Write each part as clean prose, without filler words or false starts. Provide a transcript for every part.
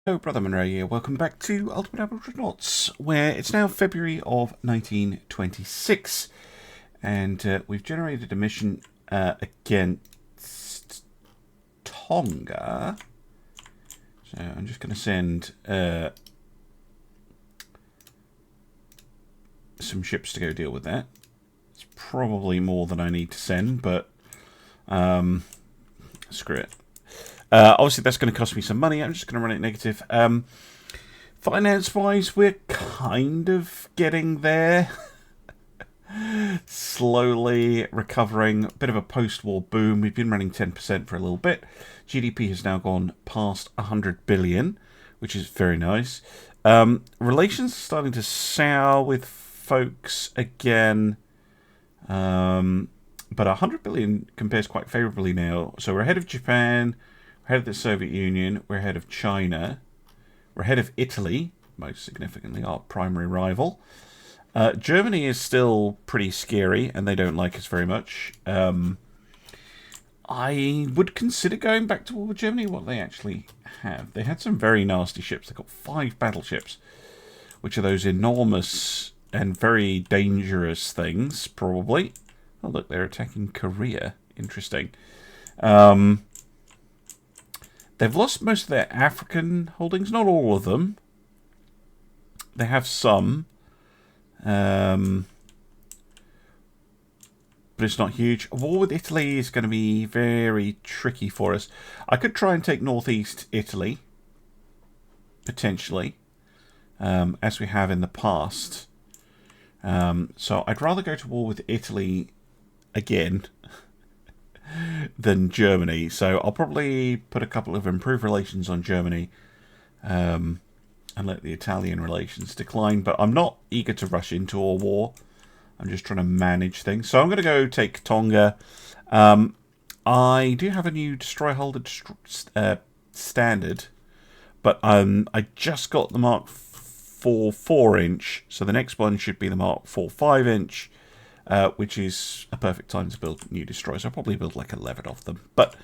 Hello, Brother Monroe here. Welcome back to Ultimate Naval Dreadnoughts, where it's now February of 1926, and we've generated a mission against Tonga. So I'm just going to send some ships to go deal with that. It's probably more than I need to send, but screw it. Obviously, that's going to cost me some money. I'm just going to run it negative. Finance-wise, we're kind of getting there. Slowly recovering. A bit of a post-war boom. We've been running 10% for a little bit. GDP has now gone past 100 billion, which is very nice. Relations are starting to sour with folks again. But 100 billion compares quite favourably now. So we're ahead of Japan. We're ahead of the Soviet Union, we're ahead of China, we're ahead of Italy, most significantly, our primary rival. Germany is still pretty scary, and they don't like us very much. I would consider going back to war with Germany, what they actually have. They had some very nasty ships. They've got 5 battleships, which are those enormous and very dangerous things, probably. Oh, look, they're attacking Korea. Interesting. They've lost most of their African holdings, not all of them. They have some. But it's not huge. A war with Italy is going to be very tricky for us. I could try and take northeast Italy, potentially, as we have in the past. So I'd rather go to war with Italy again than Germany, so I'll probably put a couple of improved relations on Germany and let the Italian relations decline, but I'm not eager to rush into a war. I'm just trying to manage things. So I'm going to go take Tonga. I do have a new destroyer holder standard, but I just got the Mark 4 4-inch, so the next one should be the Mark 4 5-inch. Which is a perfect time to build new destroyers. I'll probably build like 11 of them. But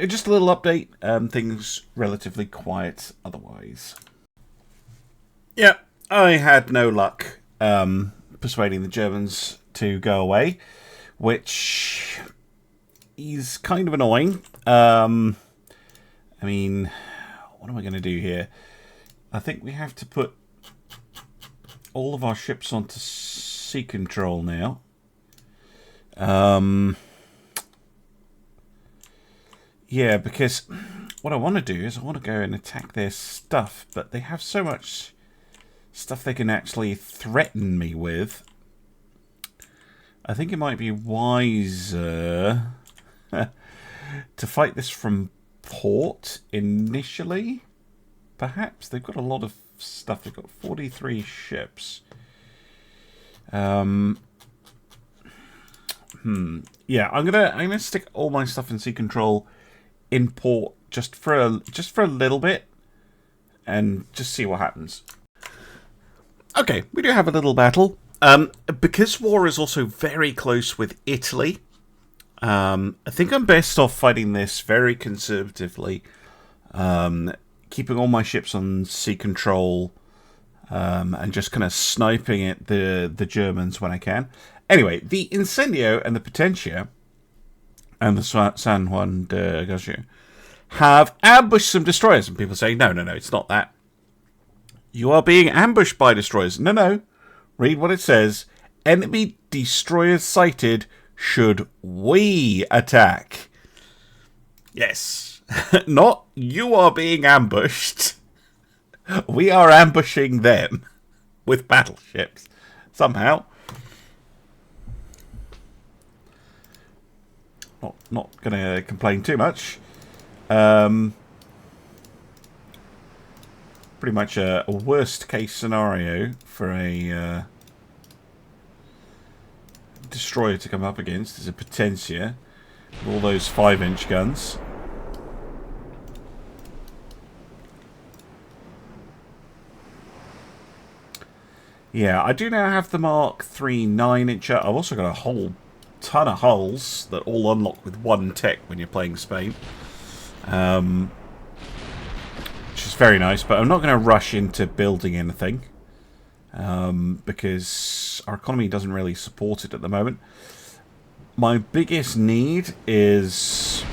just a little update. Things relatively quiet otherwise. Yeah, I had no luck persuading the Germans to go away, which is kind of annoying. I mean, what am I going to do here? I think we have to put all of our ships onto sea control now. Yeah, because what I want to do is I want to go and attack their stuff, but they have so much stuff they can actually threaten me with. I think it might be wiser to fight this from port initially. Perhaps they've got a lot of stuff. They've got 43 ships. Yeah, I'm gonna stick all my stuff in sea control in port just for a little bit, and just see what happens. Okay, we do have a little battle. Because war is also very close with Italy. I think I'm best off fighting this very conservatively, keeping all my ships on sea control. And just kind of sniping at the Germans when I can. Anyway, the Incendio and the Potentia and the San Juan de Gaucho have ambushed some destroyers. And people say, no, it's not that. You are being ambushed by destroyers. No. Read what it says. Enemy destroyers sighted should we attack. Yes. Not you are being ambushed. We are ambushing them with battleships somehow. Not going to complain too much. Pretty much a worst case scenario for a destroyer to come up against is a Potentia with all those 5-inch guns. Yeah, I do now have the Mark 3 9-incher. I've also got a whole ton of hulls that all unlock with one tech when you're playing Spain. Which is very nice, but I'm not going to rush into building anything because our economy doesn't really support it at the moment. My biggest need is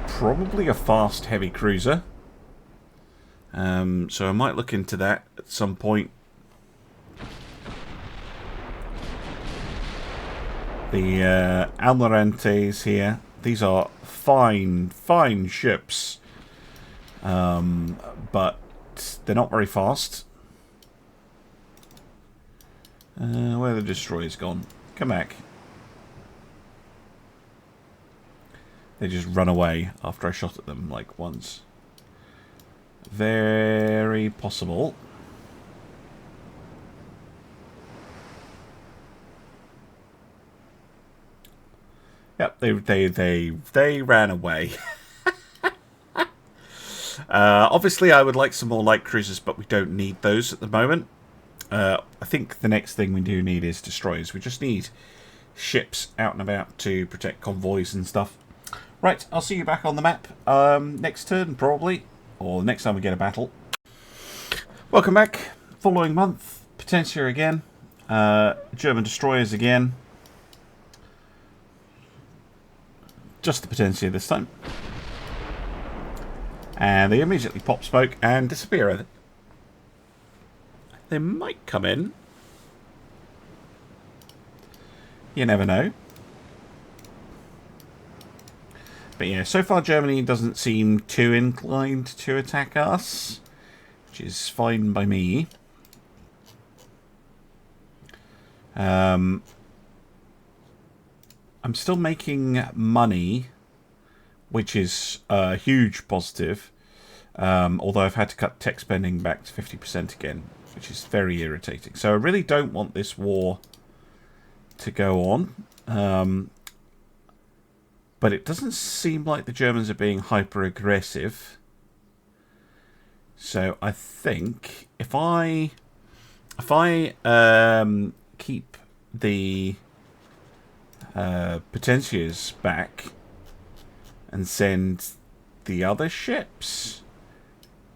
probably a fast heavy cruiser. So I might look into that at some point. The Almirantes here. These are fine, fine ships. But they're not very fast. Where are the destroyers gone? Come back. They just run away after I shot at them, like, once. Very possible. Yep, they ran away. Obviously, I would like some more light cruisers, but we don't need those at the moment. I think the next thing we do need is destroyers. We just need ships out and about to protect convoys and stuff. Right, I'll see you back on the map next turn, probably. Or next time we get a battle. Welcome back. Following month. Potentia again. German destroyers again. Just the Potentia this time. And they immediately pop smoke and disappear, I think. They might come in. You never know. But yeah, so far Germany doesn't seem too inclined to attack us, which is fine by me. I'm still making money, which is a huge positive, although I've had to cut tech spending back to 50% again, which is very irritating. So I really don't want this war to go on. But it doesn't seem like the Germans are being hyper-aggressive. So I think if I keep the Potentias back and send the other ships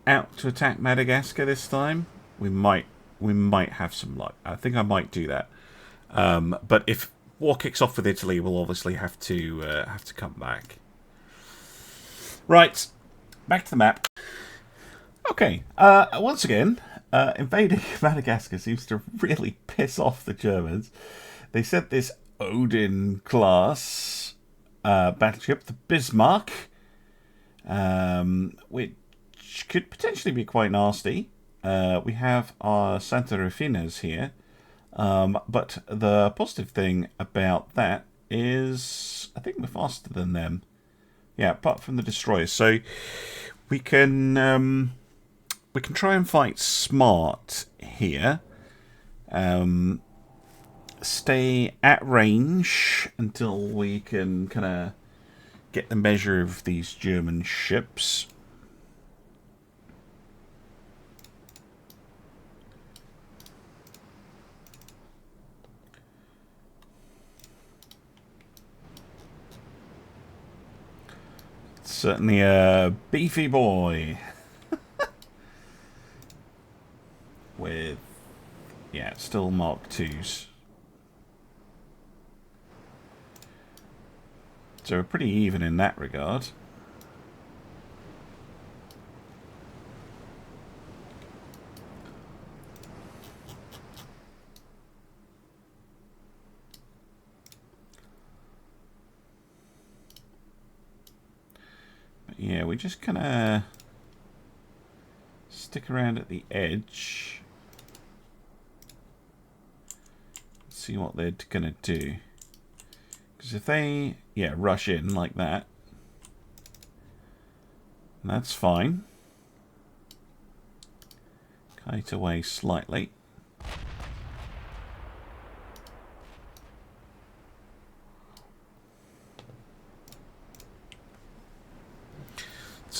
out to attack Madagascar this time, we might have some luck. I think I might do that. But if war kicks off with Italy, we'll obviously have to come back. Right, back to the map. Okay, once again, invading Madagascar seems to really piss off the Germans. They sent this Odin-class battleship, the Bismarck, which could potentially be quite nasty. We have our Santa Rufinas here. But the positive thing about that is I think we're faster than them. Yeah, apart from the destroyers. So we can try and fight smart here. Stay at range until we can kind of get the measure of these German ships. Certainly a beefy boy. With, yeah, still Mark IIs. So we're pretty even in that regard. Yeah, we just kind of stick around at the edge. See what they're going to do. Because if they, yeah, rush in like that, that's fine. Kite away slightly.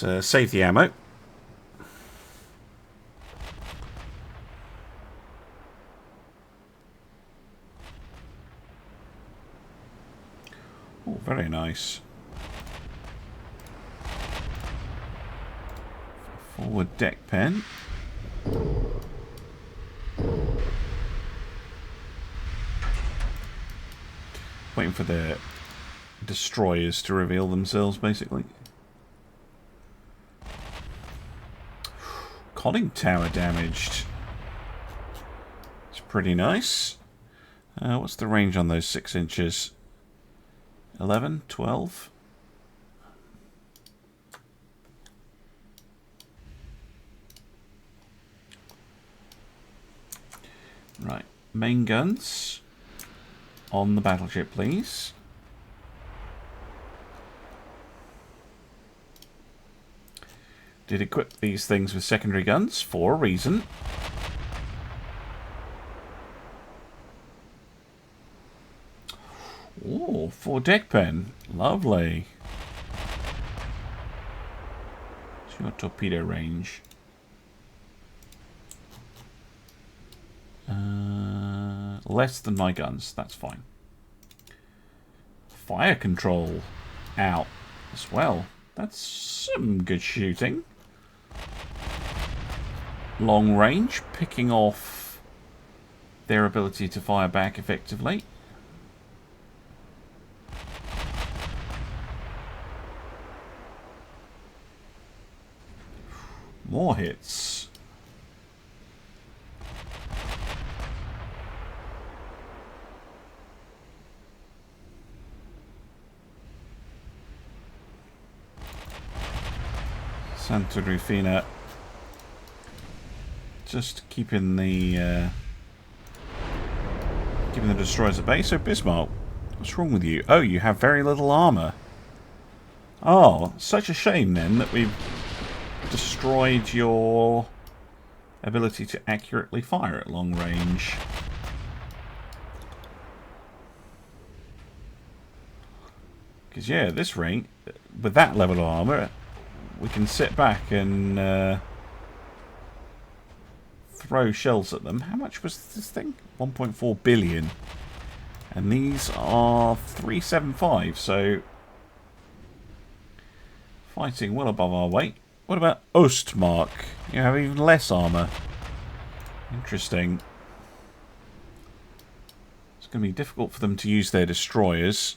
Let's save the ammo. Oh, very nice. 4 Forward deck pen. Waiting for the destroyers to reveal themselves, basically. Conning tower damaged. It's pretty nice. What's the range on those 6 inches? 11? 12? Right. Main guns on the battleship, please. Did equip these things with secondary guns for a reason. Oh, 4 deck pen. Lovely. What's your torpedo range? Less than my guns. That's fine. Fire control out as well. That's some good shooting. Long range, picking off their ability to fire back effectively. More hits. Santa Rufina just keeping the destroyers at bay. So Bismarck, what's wrong with you? Oh, you have very little armor. Oh, such a shame then that we've destroyed your ability to accurately fire at long range. Because yeah, this rate, with that level of armor, we can sit back and throw shells at them. How much was this thing? 1.4 billion. And these are 375, so fighting well above our weight. What about Ostmark? You have even less armor. Interesting. It's going to be difficult for them to use their destroyers.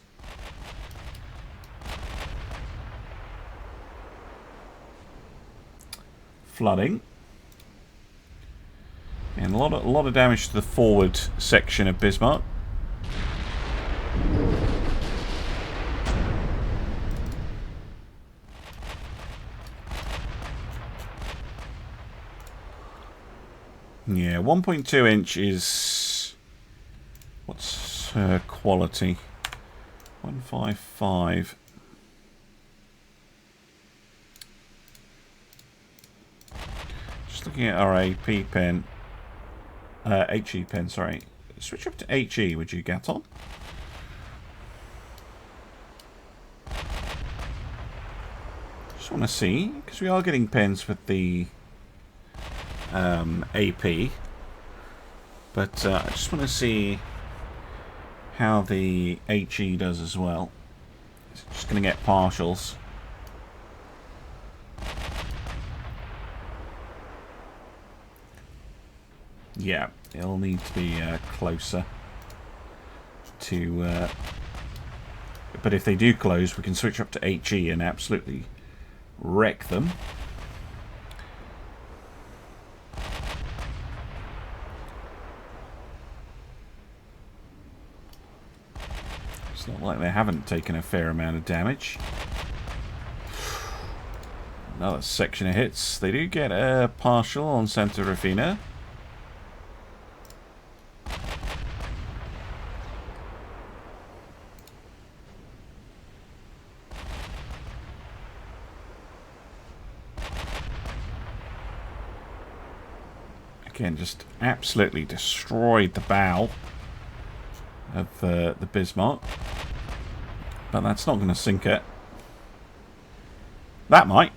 Flooding. And a lot of damage to the forward section of Bismarck. Yeah, 1.2 inch is... What's her quality? 155. Just looking at our AP pen. HE pen, sorry. Switch up to HE, would you, Gaton? Just want to see, because we are getting pens with the AP, but I just want to see how the HE does as well. It's just going to get partials. Yeah, it'll need to be closer to... but if they do close, we can switch up to HE and absolutely wreck them. It's not like they haven't taken a fair amount of damage. Another section of hits. They do get a partial on Santa Rufina. Again, just absolutely destroyed the bow of the Bismarck. But that's not going to sink it. That might.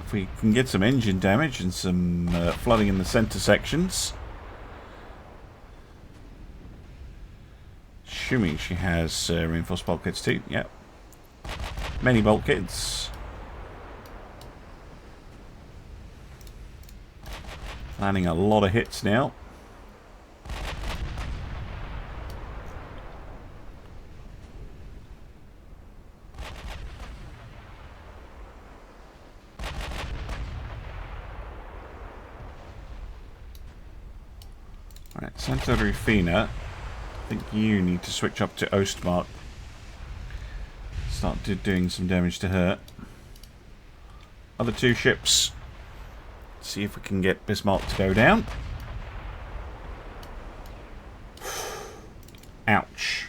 If we can get some engine damage and some flooding in the centre sections. Assuming she has reinforced bulkheads too. Yep. Many bulkheads. Landing a lot of hits now. Right, Santa Rufina. I think you need to switch up to Ostmark. Start doing some damage to her. Other two ships. See if we can get Bismarck to go down. Ouch.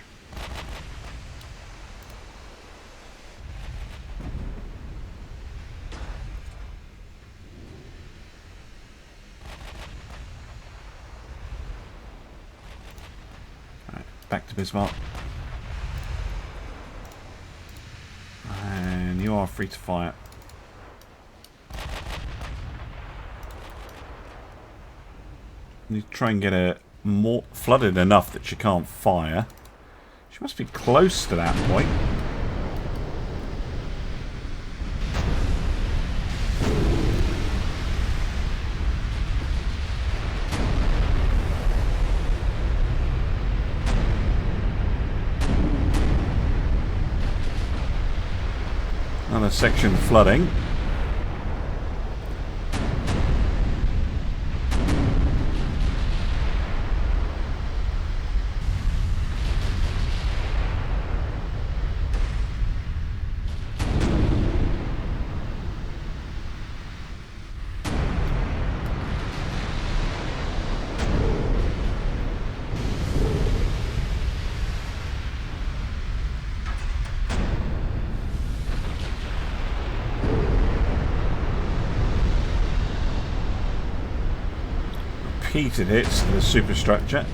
Right, back to Bismarck. And you are free to fire. Need to try and get her more flooded enough that she can't fire. She must be close to that point. Another section flooding. Repeated hits to the superstructure.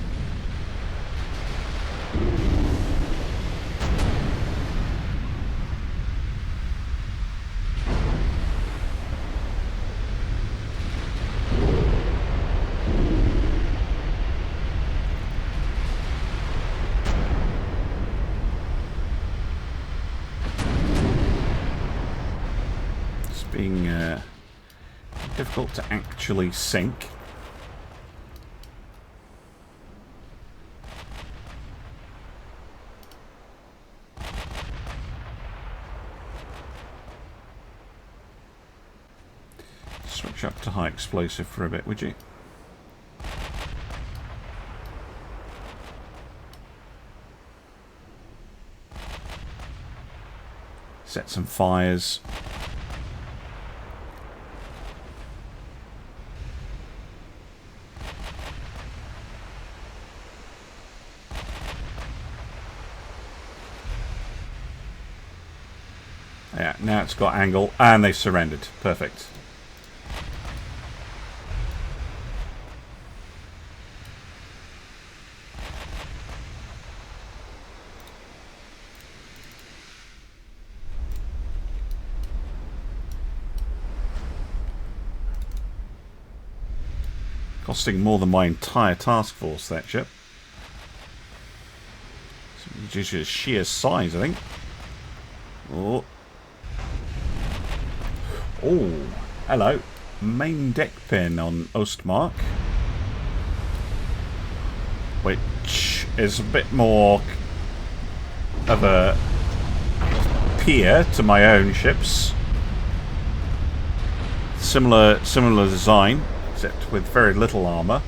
It's being difficult to actually sink. Switch up to high explosive for a bit, would you? Set some fires. Yeah, now it's got angle, and they surrendered. Perfect. Costing more than my entire task force, that ship. Just its sheer size, I think. Oh. Oh, hello. Main deck pin on Ostmark. Which is a bit more of a peer to my own ships. Similar design, except with very little armour.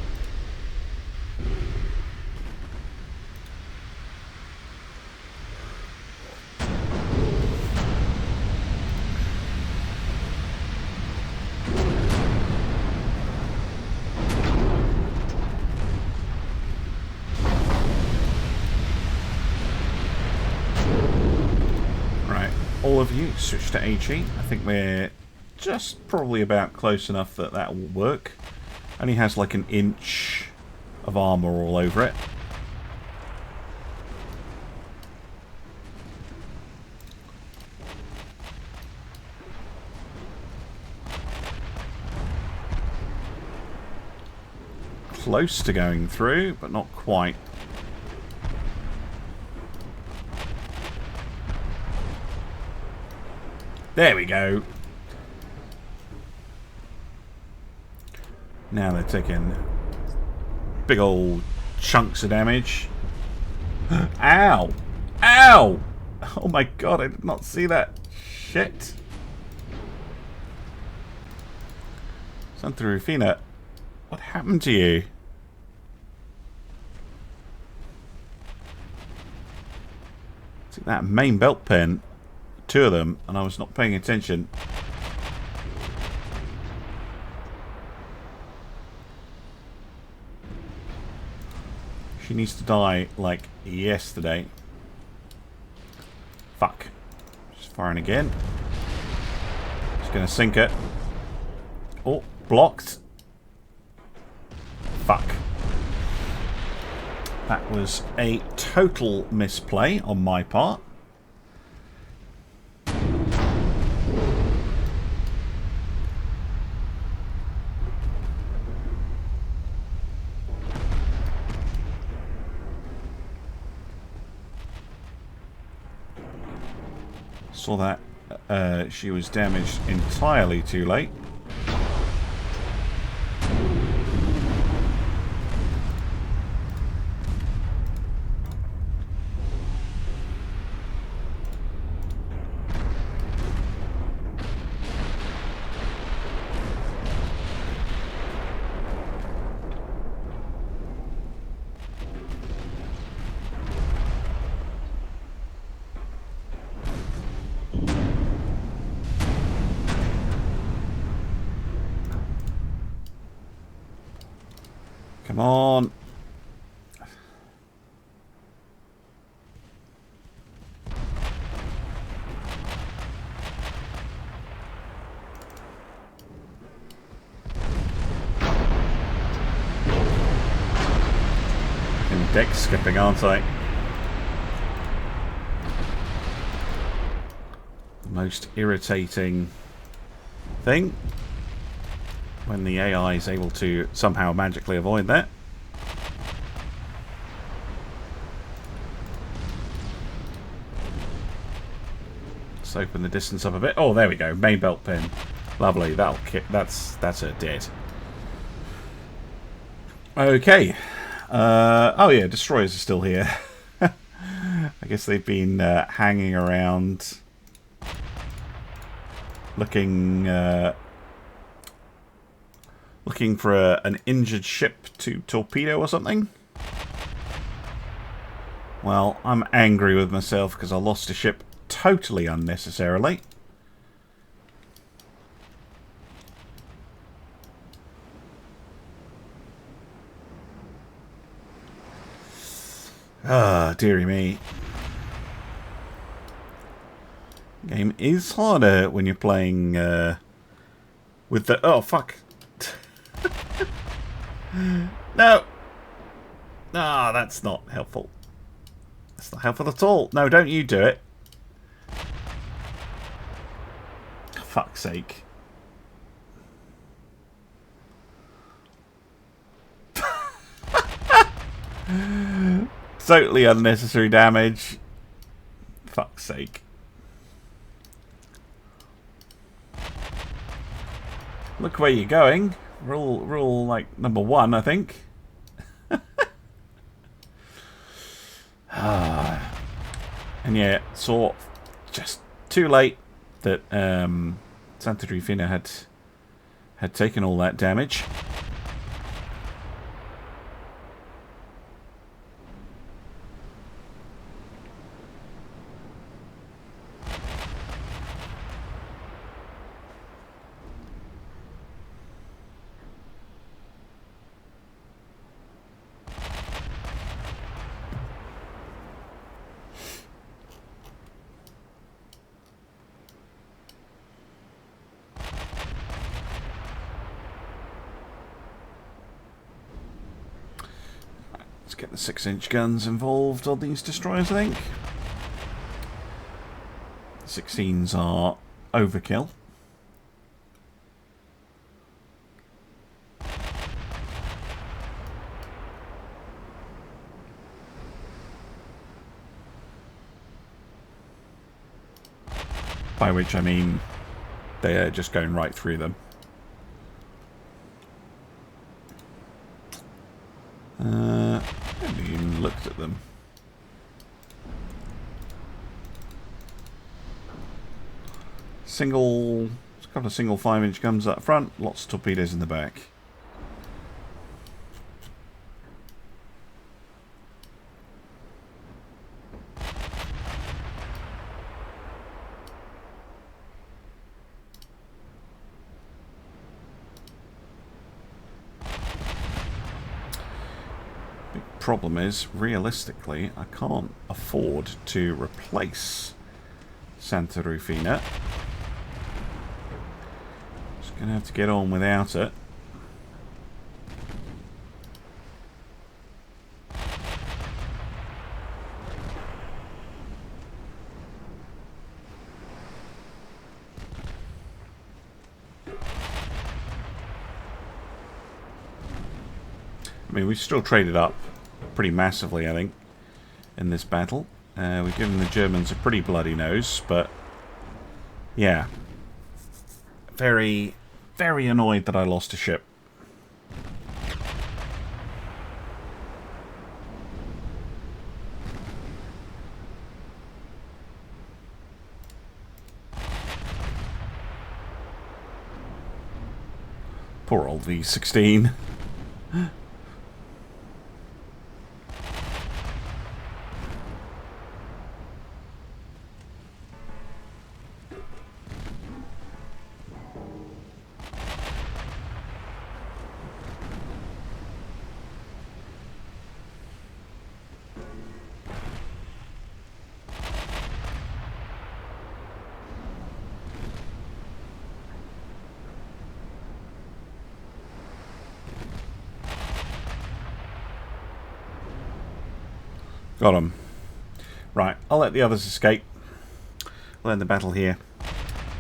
All of you switch to HE. I think we're just probably about close enough that that will work. Only has like an inch of armour all over it. Close to going through, but not quite. There we go. Now they're taking big old chunks of damage. Ow! Ow! Oh my god, I did not see that. Shit. Santa Rufina, what happened to you? See that main belt pin? 2 of them, and I was not paying attention. She needs to die like yesterday. Fuck. Just firing again. Just gonna sink it. Oh, blocked. Fuck. That was a total misplay on my part. Saw that she was damaged entirely too late. Come on. I'm deck skipping, aren't I? The most irritating thing. When the AI is able to somehow magically avoid that. Let's open the distance up a bit. Oh, there we go. Main belt pin. Lovely. That'll kick. That's her dead. Okay. Oh yeah, destroyers are still here. I guess they've been hanging around, looking for an injured ship to torpedo or something. Well, I'm angry with myself because I lost a ship totally unnecessarily. Ah, dearie me. Game is harder when you're playing with the... Oh, fuck. No! Ah, that's not helpful. That's not helpful at all. No, don't you do it. For fuck's sake. Totally unnecessary damage. Fuck's sake. Look where you're going. Rule like number 1, I think. And yeah, saw just too late that Santa Rufina had taken all that damage. Let's get the 6-inch guns involved on these destroyers, I think. 16s are overkill. By which I mean they are just going right through them. I haven't even looked at them. Single, a couple of single 5-inch guns up front, lots of torpedoes in the back. Problem is, realistically, I can't afford to replace Santa Rufina. Just gonna have to get on without it. I mean, we've still traded up pretty massively, I think, in this battle. We've given the Germans a pretty bloody nose, but yeah. Very, very annoyed that I lost a ship. Poor old V-16. Got him. Right, I'll let the others escape. We'll end the battle here.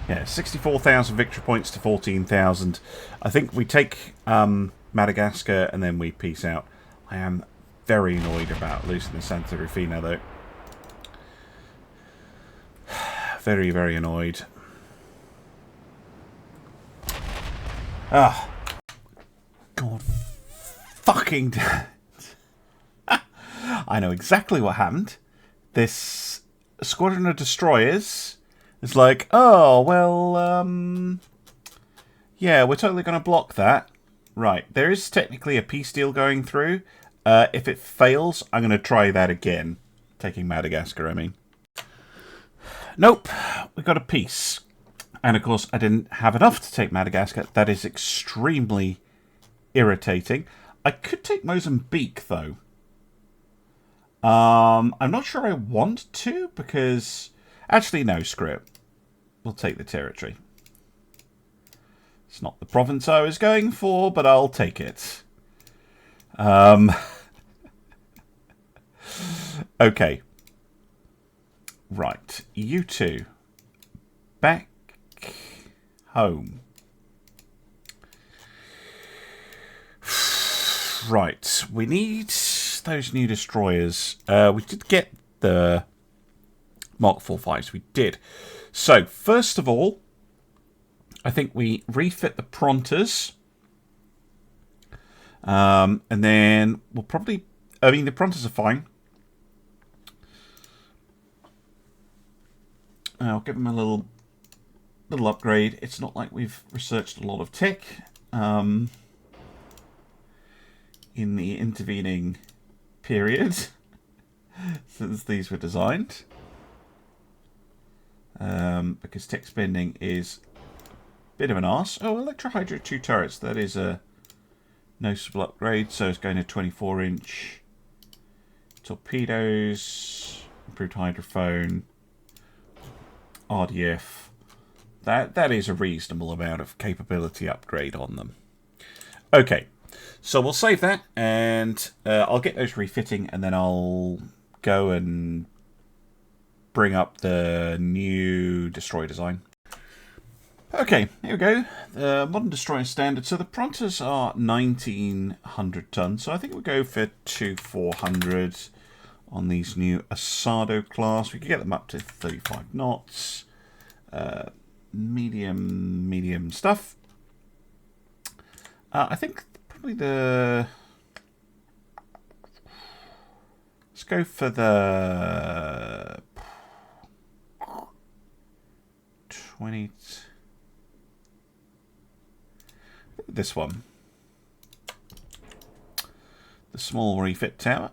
Yeah, 64,000 victory points to 14,000. I think we take Madagascar and then we peace out. I am very annoyed about losing the Santa Rufina, though. Very, very annoyed. Ah. God fucking damn. I know exactly what happened. This squadron of destroyers is like, oh, well, yeah, we're totally going to block that. Right, there is technically a peace deal going through. If it fails, I'm going to try that again. Taking Madagascar, I mean. Nope, we got a peace. And of course, I didn't have enough to take Madagascar. That is extremely irritating. I could take Mozambique, though. I'm not sure I want to, because... Actually, no, screw it. We'll take the territory. It's not the province I was going for, but I'll take it. Okay. Right. You two. Back home. Right. We need those new destroyers. We did get the Mark IV fights. We did. So, first of all, I think we refit the Pronters. And then we'll probably... I mean, the Pronters are fine. I'll give them a little upgrade. It's not like we've researched a lot of tech in the intervening period since these were designed. Because tech spending is a bit of an arse. Oh, Electrohydra 2 turrets. That is a noticeable upgrade. So it's going to 24-inch torpedoes, improved hydrophone, RDF. That is a reasonable amount of capability upgrade on them. Okay, so we'll save that, and I'll get those refitting, and then I'll go and bring up the new destroyer design. Okay, here we go. The modern destroyer standard. So the Pronters are 1,900 tons, so I think we'll go for 2,400 on these new Asado class. We can get them up to 35 knots. Medium stuff. I think probably the Let's go for the 20. This one. The small refit tower.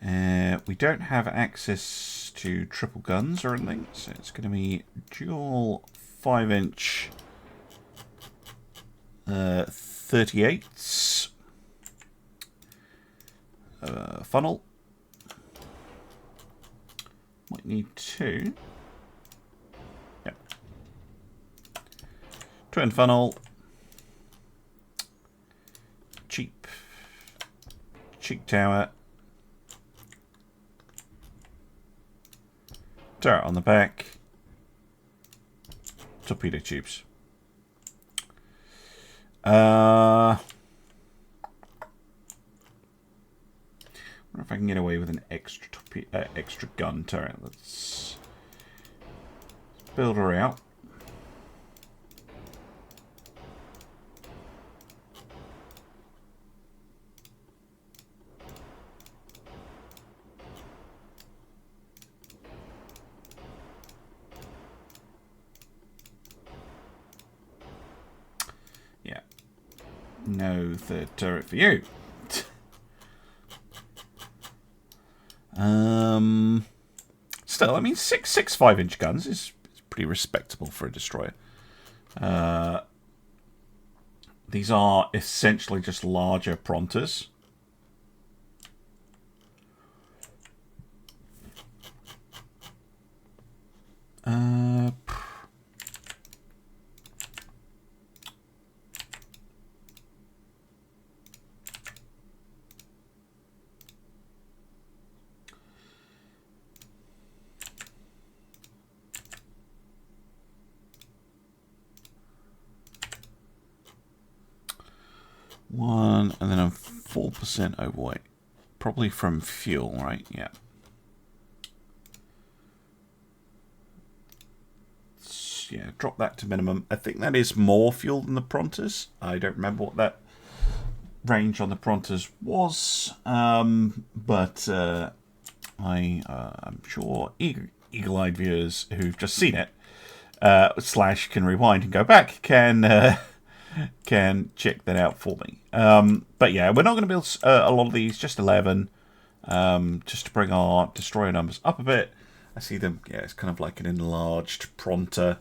We don't have access to triple guns or anything, so it's going to be dual 5-inch 38s funnel. Might need 2. Yep. Twin funnel. Cheap tower. Turret on the back. Torpedo tubes. I wonder if I can get away with an extra gun turret. Let's build her out. Yeah. No third turret for you. Still, I mean, six 5-inch guns is pretty respectable for a destroyer. These are essentially just larger pronters. One, and then I'm 4% overweight. Probably from fuel, right? Yeah. Yeah, drop that to minimum. I think that is more fuel than the Pronters. I don't remember what that range on the Pronters was, but I'm sure eagle-eyed viewers who've just seen it / can rewind and go back can check that out for me. But yeah, we're not going to build a lot of these, just 11, just to bring our destroyer numbers up a bit. I see them, yeah, it's kind of like an enlarged Pronter.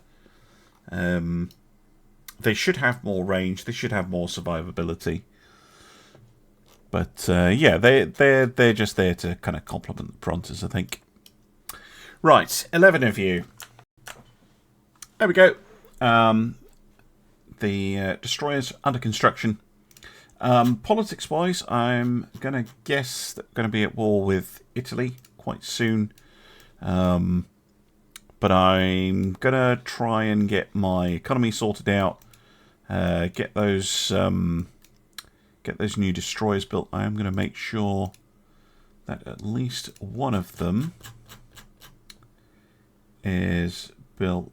They should have more range, they should have more survivability. But yeah, they're just there to kind of complement the Pronters, I think. Right, 11 of you. There we go. The destroyers under construction. Politics-wise, I'm going to guess that we're going to be at war with Italy quite soon. But I'm going to try and get my economy sorted out. Get those new destroyers built. I am going to make sure that at least one of them is built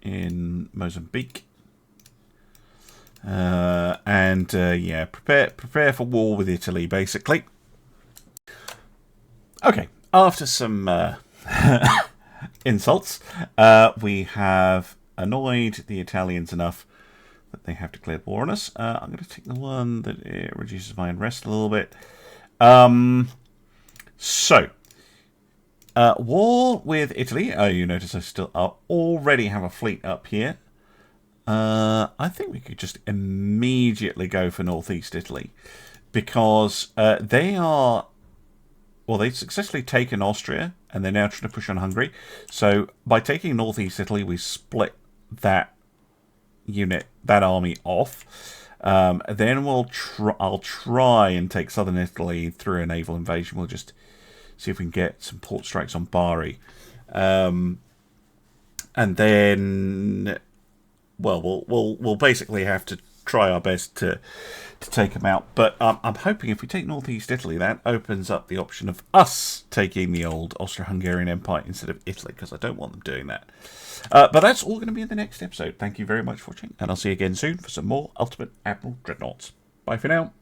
in Mozambique. Yeah, prepare for war with Italy, basically. Okay, after some insults, we have annoyed the Italians enough that they have declared war on us. I'm going to take the one that it reduces my unrest a little bit. War with Italy. Oh, you notice I still already have a fleet up here. I think we could just immediately go for northeast Italy, because they've successfully taken Austria, and they're now trying to push on Hungary. So by taking northeast Italy, we split that army off. Then I'll try and take southern Italy through a naval invasion. We'll just see if we can get some port strikes on Bari, and then, well, we'll basically have to try our best to take them out. But I'm hoping if we take northeast Italy, that opens up the option of us taking the old Austro-Hungarian Empire instead of Italy, because I don't want them doing that. But that's all going to be in the next episode. Thank you very much for watching, and I'll see you again soon for some more Ultimate Admiral Dreadnoughts. Bye for now.